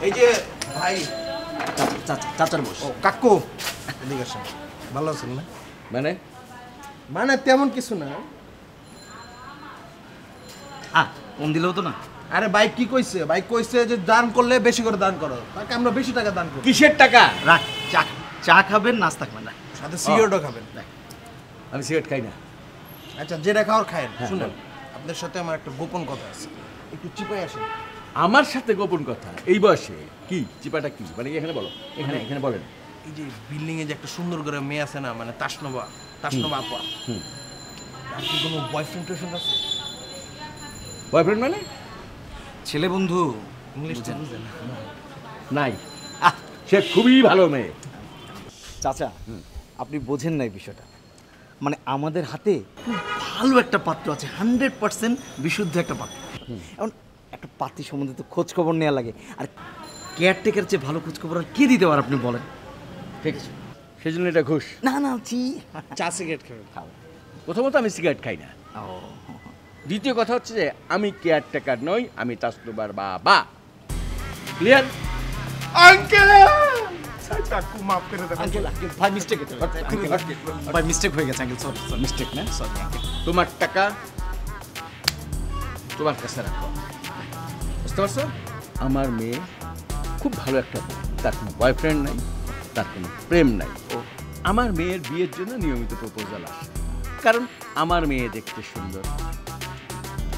এই যে ভাই চাচার বস। ও কাকু এদিকে আসেন। ভালো আছেন না? মানে মানে তেমন কিছু না। কম দিলেও তো না। আরে ভাই কি কইছে? ভাই কইছে যে দান করলে বেশি করে দান করো। তাকে আমরা বেশি টাকা দান করি। কিসের টাকা? রাখ, চা খাবেন, নাস্তা খাবেন না, সাথে সিগারেটও খাবেন। আমি সিগারেট খাই না। আচ্ছা যেটা খাওয়ার খায়েন। শুনুন আপনার সাথে আমার একটা গোপন কথা আছে, একটু চিপাই আসেন। আমার সাথে গোপন কথা এই বয়সে? কি চিপাটা কি? মানে এখানে বলো, এখানে বলেন। এই যে বিল্ডিং এ যে একটা সুন্দর করে মেয়ে আছে না, মানে তাসনবা আপা, তার কি কোনো বয়ফ্রেন্ড টয়ফ্রেন্ড আছে? বয়ফ্রেন্ড মানে? ছেলে বন্ধু। ইংলিশটা বুঝেন নাই। সে খুবই ভালো মেয়ে। চাচা, আপনি বোঝেন না এই বিষয়টা। মানে আমাদের হাতে খুব ভালো একটা পাত্র আছে, 100% বিশুদ্ধ একটা পাত্র। এখন একটা পাত্রী সম্বন্ধে তো খোঁজ খবর নেওয়া লাগে, আর কেয়ারটেকার চেয়ে ভালো খোঁজ খবর আর কে দিতে পারে আপনি বলেন? ঠিক আছে, সেই জন্য এটা ঘুষ। না চা সিগারেট খাবেন? খাও। প্রথমত আমি সিগারেট খাই না। দ্বিতীয় কথা হচ্ছে যে আমি কেয়ারটেকার নই, আমি তাসনুবার বাবা। ক্লিয়ার? আঙ্কেল কাকু মাফ করে দেবেন। আঙ্কেল ভাই মিস্টেক হয়েছে, ভাই মিস্টেক হয়ে গেছে আঙ্কেল, সরি মিস্টেক না, সরি। তোমার টাকা তোমার কাছে রাখো। বুঝতে পারছো? আমার মেয়ে খুব ভালো একটা মেয়ে, তার কোনো বয়ফ্রেন্ড নাই, তার কোনো প্রেম নাই। আমার মেয়ের বিয়ের জন্য নিয়মিত প্রপোজাল আসে, কারণ আমার মেয়ে দেখতে সুন্দর।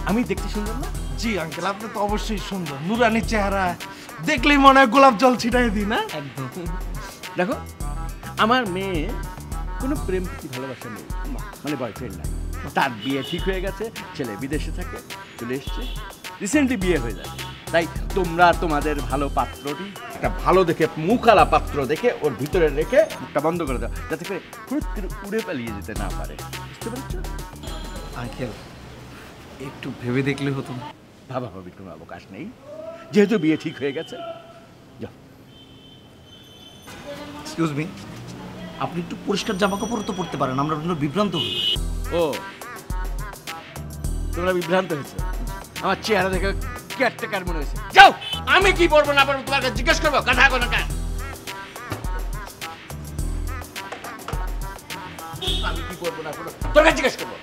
আমি দেখতে সুন্দর না? জি আঙ্কেল, আপনি তো অবশ্যই সুন্দর, নুরানি চেহারা, দেখলেই মনে হয় গোলাপ জল ছিটাই দিই না? একদম। দেখো, আমার মেয়ে কোনো প্রেম কি ভালোবাসা নেই, মানে বয়ফ্রেন্ড নাই। তার বিয়ে ঠিক হয়ে গেছে, ছেলে বিদেশে থাকে, চলে এসছে, রিসেন্টলি বিয়ে হয়ে যাবে। তাই তোমরা তোমাদের ভালো পাত্রটি একটা ভালো দেখে মুখালা পাত্র দেখে ওর ভিতরে রেখে মুখটা বন্ধ করে দাও, যাতে করে হুট করে উড়ে পালিয়ে যেতে না পারে। বুঝতে পেরেছো? আঙ্কেল একটু ভেবে দেখলে হতো না? ভাবাভাবির কোনো অবকাশ নেই, যেহেতু বিয়ে ঠিক হয়ে গেছে। যাও। এক্সকিউজ মি, আপনি একটু পরিষ্কার জামা কাপড় তো পরতে পারেন, আমরা বিভ্রান্ত হই। ও, তোমরা বিভ্রান্ত হয়েছে? আমার চেহারা দেখে কেয়ারটেকার মনে হয়েছে? যাও, আমি কি পড়বো না পড়বো তোমার কাছে জিজ্ঞেস করবো? কথা কোনো কাজ আমি কি পড়বো না পড়বো তোর কাছে জিজ্ঞেস করবো?